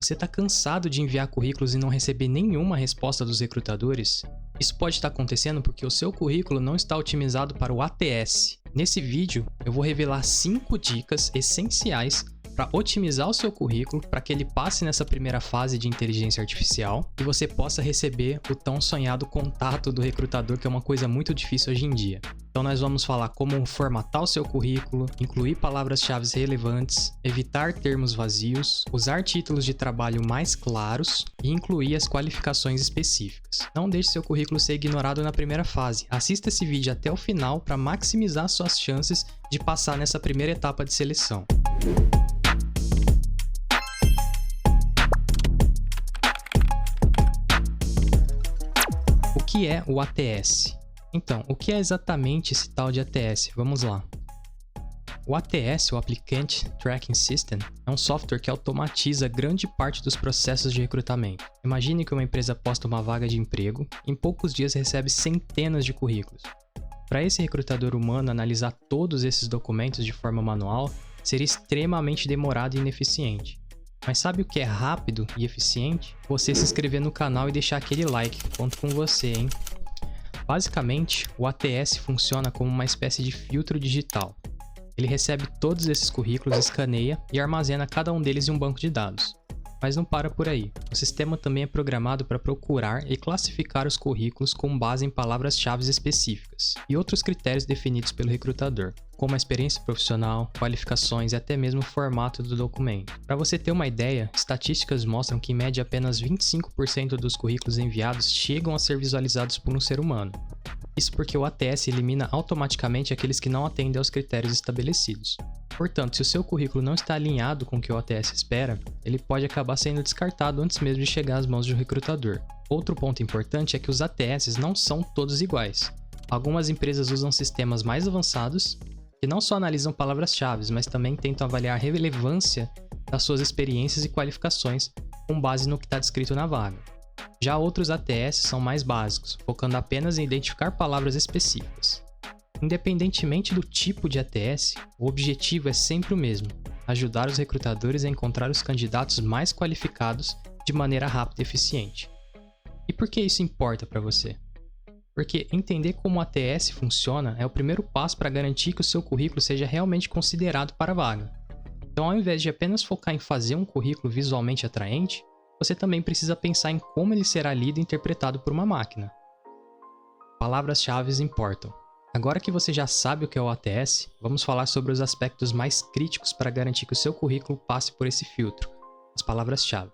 Você está cansado de enviar currículos e não receber nenhuma resposta dos recrutadores? Isso pode estar acontecendo porque o seu currículo não está otimizado para o ATS. Nesse vídeo, eu vou revelar 5 dicas essenciais para otimizar o seu currículo para que ele passe nessa primeira fase de inteligência artificial e você possa receber o tão sonhado contato do recrutador, que é uma coisa muito difícil hoje em dia. Então nós vamos falar como formatar o seu currículo, incluir palavras-chave relevantes, evitar termos vazios, usar títulos de trabalho mais claros e incluir as qualificações específicas. Não deixe seu currículo ser ignorado na primeira fase. Assista esse vídeo até o final para maximizar suas chances de passar nessa primeira etapa de seleção. O que é o ATS? Então, o que é exatamente esse tal de ATS? Vamos lá. O ATS, o Applicant Tracking System, é um software que automatiza grande parte dos processos de recrutamento. Imagine que uma empresa posta uma vaga de emprego e em poucos dias recebe centenas de currículos. Para esse recrutador humano analisar todos esses documentos de forma manual, seria extremamente demorado e ineficiente. Mas sabe o que é rápido e eficiente? Você se inscrever no canal e deixar aquele like. Conto com você, hein? Basicamente, o ATS funciona como uma espécie de filtro digital. Ele recebe todos esses currículos, escaneia e armazena cada um deles em um banco de dados. Mas não para por aí. O sistema também é programado para procurar e classificar os currículos com base em palavras-chave específicas e outros critérios definidos pelo recrutador, como a experiência profissional, qualificações e até mesmo o formato do documento. Para você ter uma ideia, estatísticas mostram que em média apenas 25% dos currículos enviados chegam a ser visualizados por um ser humano. Isso porque o ATS elimina automaticamente aqueles que não atendem aos critérios estabelecidos. Portanto, se o seu currículo não está alinhado com o que o ATS espera, ele pode acabar sendo descartado antes mesmo de chegar às mãos do recrutador. Outro ponto importante é que os ATS não são todos iguais. Algumas empresas usam sistemas mais avançados, que não só analisam palavras-chave, mas também tentam avaliar a relevância das suas experiências e qualificações com base no que está descrito na vaga. Já outros ATS são mais básicos, focando apenas em identificar palavras específicas. Independentemente do tipo de ATS, o objetivo é sempre o mesmo: ajudar os recrutadores a encontrar os candidatos mais qualificados de maneira rápida e eficiente. E por que isso importa para você? Porque entender como o ATS funciona é o primeiro passo para garantir que o seu currículo seja realmente considerado para a vaga. Então, ao invés de apenas focar em fazer um currículo visualmente atraente, você também precisa pensar em como ele será lido e interpretado por uma máquina. Palavras-chave importam. Agora que você já sabe o que é o ATS, vamos falar sobre os aspectos mais críticos para garantir que o seu currículo passe por esse filtro, as palavras-chave.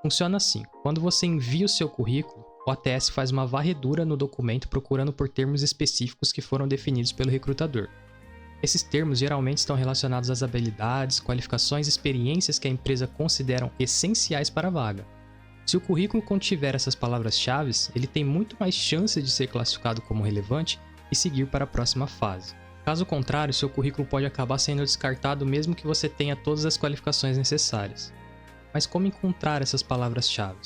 Funciona assim: quando você envia o seu currículo, o ATS faz uma varredura no documento procurando por termos específicos que foram definidos pelo recrutador. Esses termos geralmente estão relacionados às habilidades, qualificações e experiências que a empresa consideram essenciais para a vaga. Se o currículo contiver essas palavras-chave, ele tem muito mais chance de ser classificado como relevante e seguir para a próxima fase. Caso contrário, seu currículo pode acabar sendo descartado mesmo que você tenha todas as qualificações necessárias. Mas como encontrar essas palavras-chave?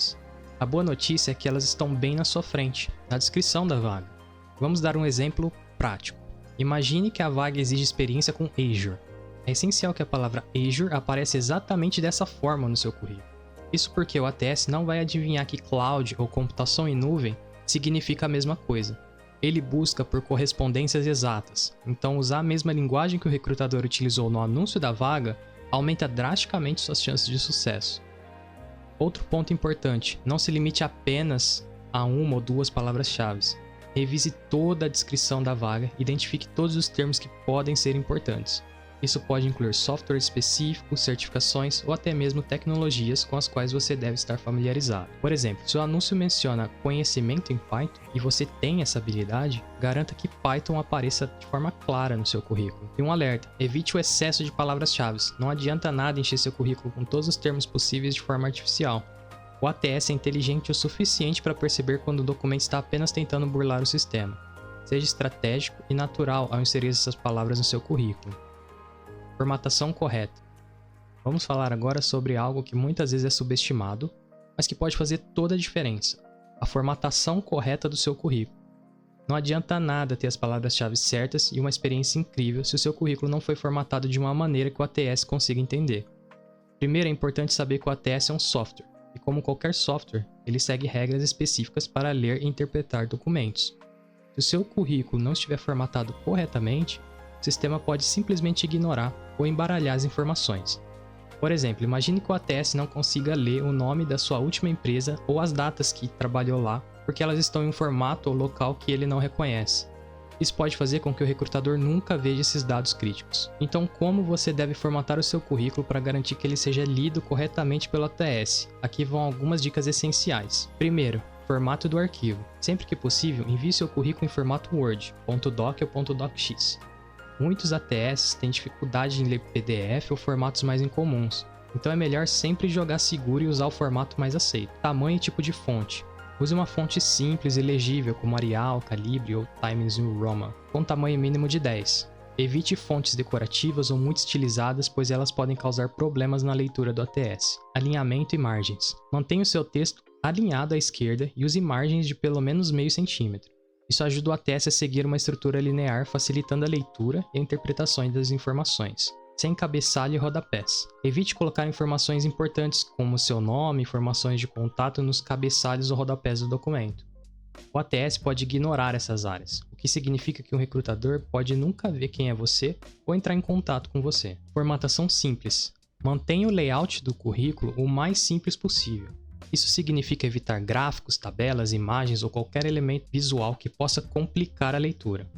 A boa notícia é que elas estão bem na sua frente, na descrição da vaga. Vamos dar um exemplo prático. Imagine que a vaga exige experiência com Azure. É essencial que a palavra Azure apareça exatamente dessa forma no seu currículo. Isso porque o ATS não vai adivinhar que cloud ou computação em nuvem significa a mesma coisa. Ele busca por correspondências exatas, então usar a mesma linguagem que o recrutador utilizou no anúncio da vaga aumenta drasticamente suas chances de sucesso. Outro ponto importante: não se limite apenas a uma ou duas palavras-chave. Revise toda a descrição da vaga e identifique todos os termos que podem ser importantes. Isso pode incluir software específico, certificações ou até mesmo tecnologias com as quais você deve estar familiarizado. Por exemplo, se o anúncio menciona conhecimento em Python e você tem essa habilidade, garanta que Python apareça de forma clara no seu currículo. E um alerta: evite o excesso de palavras-chave. Não adianta nada encher seu currículo com todos os termos possíveis de forma artificial. O ATS é inteligente o suficiente para perceber quando o documento está apenas tentando burlar o sistema. Seja estratégico e natural ao inserir essas palavras no seu currículo. Formatação correta. Vamos falar agora sobre algo que muitas vezes é subestimado, mas que pode fazer toda a diferença: a formatação correta do seu currículo. Não adianta nada ter as palavras-chave certas e uma experiência incrível se o seu currículo não foi formatado de uma maneira que o ATS consiga entender. Primeiro, é importante saber que o ATS é um software, e como qualquer software, ele segue regras específicas para ler e interpretar documentos. Se o seu currículo não estiver formatado corretamente, o sistema pode simplesmente ignorar ou embaralhar as informações. Por exemplo, imagine que o ATS não consiga ler o nome da sua última empresa ou as datas que trabalhou lá, porque elas estão em um formato ou local que ele não reconhece. Isso pode fazer com que o recrutador nunca veja esses dados críticos. Então, como você deve formatar o seu currículo para garantir que ele seja lido corretamente pelo ATS? Aqui vão algumas dicas essenciais. Primeiro, formato do arquivo. Sempre que possível, envie seu currículo em formato Word, .doc ou .docx. Muitos ATS têm dificuldade em ler PDF ou formatos mais incomuns, então é melhor sempre jogar seguro e usar o formato mais aceito. Tamanho e tipo de fonte. Use uma fonte simples e legível como Arial, Calibri ou Times New Roman, com tamanho mínimo de 10. Evite fontes decorativas ou muito estilizadas, pois elas podem causar problemas na leitura do ATS. Alinhamento e margens. Mantenha o seu texto alinhado à esquerda e use margens de pelo menos meio centímetro. Isso ajuda o ATS a seguir uma estrutura linear, facilitando a leitura e a interpretação das informações. Sem cabeçalho e rodapés. Evite colocar informações importantes, como seu nome e informações de contato, nos cabeçalhos ou rodapés do documento. O ATS pode ignorar essas áreas, o que significa que um recrutador pode nunca ver quem é você ou entrar em contato com você. Formatação simples. Mantenha o layout do currículo o mais simples possível. Isso significa evitar gráficos, tabelas, imagens ou qualquer elemento visual que possa complicar a leitura.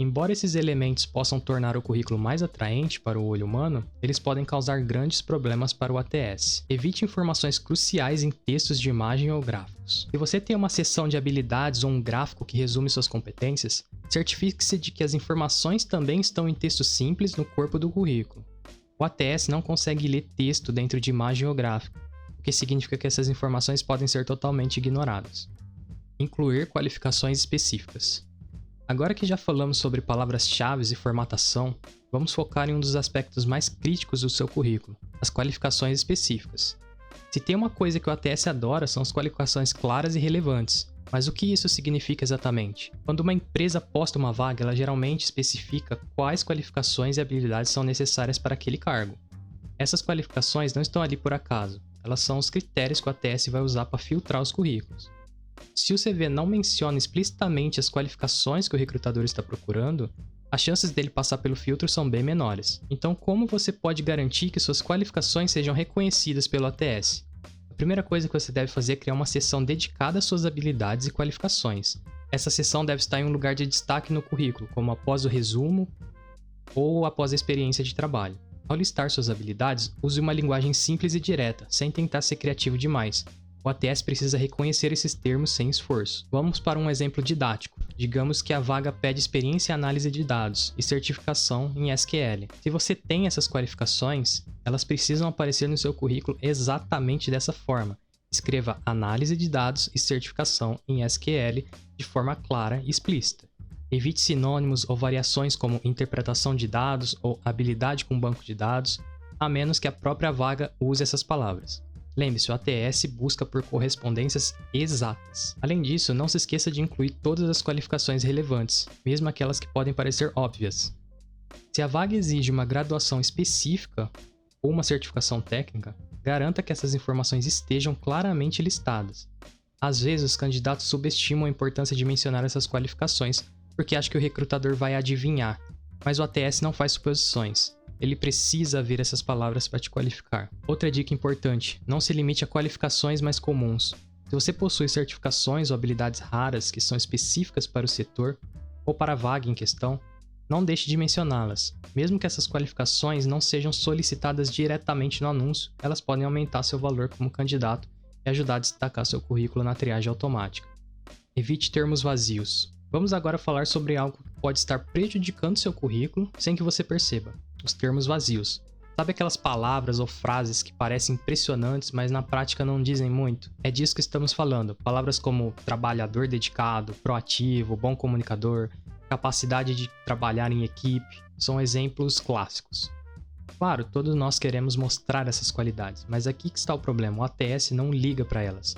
Embora esses elementos possam tornar o currículo mais atraente para o olho humano, eles podem causar grandes problemas para o ATS. Evite informações cruciais em textos de imagem ou gráficos. Se você tem uma seção de habilidades ou um gráfico que resume suas competências, certifique-se de que as informações também estão em texto simples no corpo do currículo. O ATS não consegue ler texto dentro de imagem ou gráfico, o que significa que essas informações podem ser totalmente ignoradas. Incluir qualificações específicas. Agora que já falamos sobre palavras-chave e formatação, vamos focar em um dos aspectos mais críticos do seu currículo, as qualificações específicas. Se tem uma coisa que o ATS adora, são as qualificações claras e relevantes. Mas o que isso significa exatamente? Quando uma empresa posta uma vaga, ela geralmente especifica quais qualificações e habilidades são necessárias para aquele cargo. Essas qualificações não estão ali por acaso, elas são os critérios que o ATS vai usar para filtrar os currículos. Se o CV não menciona explicitamente as qualificações que o recrutador está procurando, as chances dele passar pelo filtro são bem menores. Então, como você pode garantir que suas qualificações sejam reconhecidas pelo ATS? A primeira coisa que você deve fazer é criar uma seção dedicada às suas habilidades e qualificações. Essa seção deve estar em um lugar de destaque no currículo, como após o resumo ou após a experiência de trabalho. Ao listar suas habilidades, use uma linguagem simples e direta, sem tentar ser criativo demais. O ATS precisa reconhecer esses termos sem esforço. Vamos para um exemplo didático. Digamos que a vaga pede experiência em análise de dados e certificação em SQL. Se você tem essas qualificações, elas precisam aparecer no seu currículo exatamente dessa forma. Escreva análise de dados e certificação em SQL de forma clara e explícita. Evite sinônimos ou variações como interpretação de dados ou habilidade com banco de dados, a menos que a própria vaga use essas palavras. Lembre-se, o ATS busca por correspondências exatas. Além disso, não se esqueça de incluir todas as qualificações relevantes, mesmo aquelas que podem parecer óbvias. Se a vaga exige uma graduação específica ou uma certificação técnica, garanta que essas informações estejam claramente listadas. Às vezes, os candidatos subestimam a importância de mencionar essas qualificações, porque acham que o recrutador vai adivinhar, mas o ATS não faz suposições. Ele precisa ver essas palavras para te qualificar. Outra dica importante, não se limite a qualificações mais comuns. Se você possui certificações ou habilidades raras que são específicas para o setor ou para a vaga em questão, não deixe de mencioná-las. Mesmo que essas qualificações não sejam solicitadas diretamente no anúncio, elas podem aumentar seu valor como candidato e ajudar a destacar seu currículo na triagem automática. Evite termos vazios. Vamos agora falar sobre algo que pode estar prejudicando seu currículo sem que você perceba. Os termos vazios. Sabe aquelas palavras ou frases que parecem impressionantes, mas na prática não dizem muito? É disso que estamos falando. Palavras como trabalhador dedicado, proativo, bom comunicador, capacidade de trabalhar em equipe, são exemplos clássicos. Claro, todos nós queremos mostrar essas qualidades, mas aqui que está o problema, o ATS não liga para elas.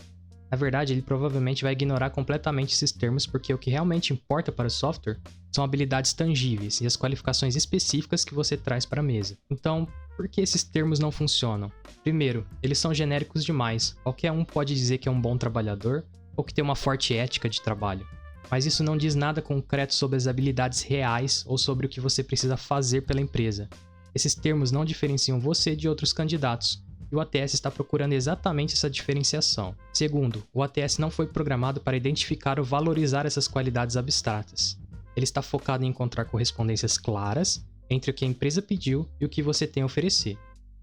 Na verdade, ele provavelmente vai ignorar completamente esses termos porque o que realmente importa para o software são habilidades tangíveis e as qualificações específicas que você traz para a mesa. Então, por que esses termos não funcionam? Primeiro, eles são genéricos demais. Qualquer um pode dizer que é um bom trabalhador ou que tem uma forte ética de trabalho. Mas isso não diz nada concreto sobre as habilidades reais ou sobre o que você precisa fazer pela empresa. Esses termos não diferenciam você de outros candidatos, e o ATS está procurando exatamente essa diferenciação. Segundo, o ATS não foi programado para identificar ou valorizar essas qualidades abstratas. Ele está focado em encontrar correspondências claras entre o que a empresa pediu e o que você tem a oferecer.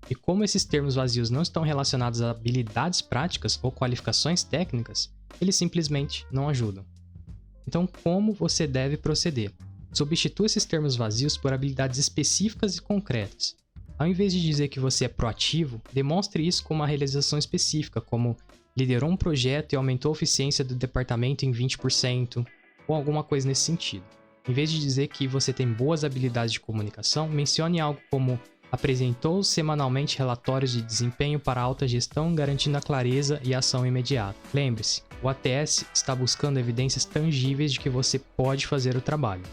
E como esses termos vazios não estão relacionados a habilidades práticas ou qualificações técnicas, eles simplesmente não ajudam. Então, como você deve proceder? Substitua esses termos vazios por habilidades específicas e concretas. Ao invés de dizer que você é proativo, demonstre isso com uma realização específica, como liderou um projeto e aumentou a eficiência do departamento em 20%, ou alguma coisa nesse sentido. Em vez de dizer que você tem boas habilidades de comunicação, mencione algo como apresentou semanalmente relatórios de desempenho para alta gestão, garantindo a clareza e a ação imediata. Lembre-se, o ATS está buscando evidências tangíveis de que você pode fazer o trabalho.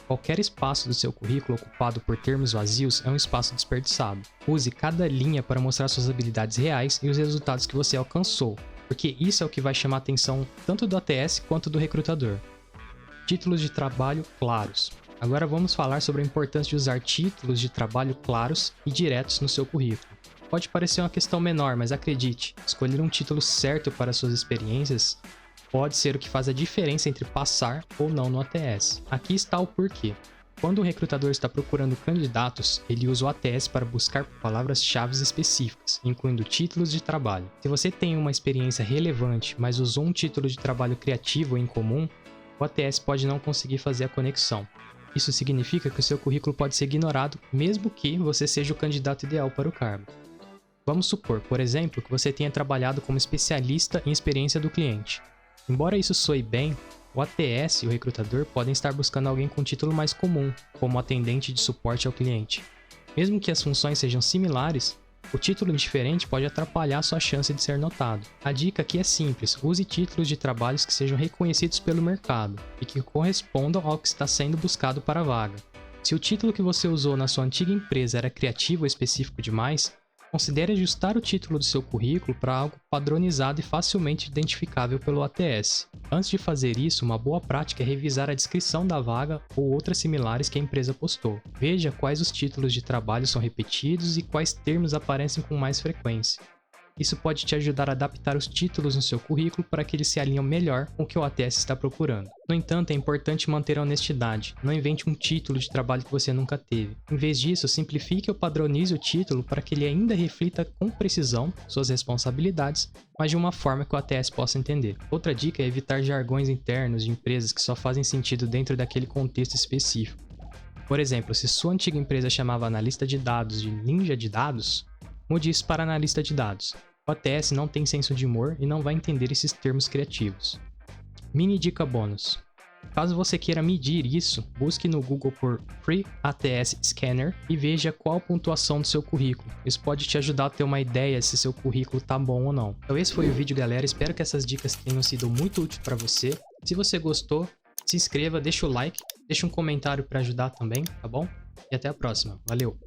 Qualquer espaço do seu currículo ocupado por termos vazios é um espaço desperdiçado. Use cada linha para mostrar suas habilidades reais e os resultados que você alcançou, porque isso é o que vai chamar a atenção tanto do ATS quanto do recrutador. Títulos de trabalho claros. Agora vamos falar sobre a importância de usar títulos de trabalho claros e diretos no seu currículo. Pode parecer uma questão menor, mas acredite, escolher um título certo para suas experiências pode ser o que faz a diferença entre passar ou não no ATS. Aqui está o porquê. Quando o recrutador está procurando candidatos, ele usa o ATS para buscar palavras-chave específicas, incluindo títulos de trabalho. Se você tem uma experiência relevante, mas usou um título de trabalho criativo ou incomum, o ATS pode não conseguir fazer a conexão. Isso significa que o seu currículo pode ser ignorado, mesmo que você seja o candidato ideal para o cargo. Vamos supor, por exemplo, que você tenha trabalhado como especialista em experiência do cliente. Embora isso soe bem, o ATS e o recrutador podem estar buscando alguém com título mais comum, como atendente de suporte ao cliente. Mesmo que as funções sejam similares, o título diferente pode atrapalhar sua chance de ser notado. A dica aqui é simples: use títulos de trabalhos que sejam reconhecidos pelo mercado e que correspondam ao que está sendo buscado para a vaga. Se o título que você usou na sua antiga empresa era criativo ou específico demais, considere ajustar o título do seu currículo para algo padronizado e facilmente identificável pelo ATS. Antes de fazer isso, uma boa prática é revisar a descrição da vaga ou outras similares que a empresa postou. Veja quais os títulos de trabalho são repetidos e quais termos aparecem com mais frequência. Isso pode te ajudar a adaptar os títulos no seu currículo para que eles se alinhem melhor com o que o ATS está procurando. No entanto, é importante manter a honestidade. Não invente um título de trabalho que você nunca teve. Em vez disso, simplifique ou padronize o título para que ele ainda reflita com precisão suas responsabilidades, mas de uma forma que o ATS possa entender. Outra dica é evitar jargões internos de empresas que só fazem sentido dentro daquele contexto específico. Por exemplo, se sua antiga empresa chamava analista de dados de ninja de dados, mude isso para analista de dados. O ATS não tem senso de humor e não vai entender esses termos criativos. Mini dica bônus. Caso você queira medir isso, busque no Google por Free ATS Scanner e veja qual a pontuação do seu currículo. Isso pode te ajudar a ter uma ideia se seu currículo tá bom ou não. Então esse foi o vídeo, galera. Espero que essas dicas tenham sido muito úteis para você. Se você gostou, se inscreva, deixa o like, deixa um comentário para ajudar também, tá bom? E até a próxima. Valeu!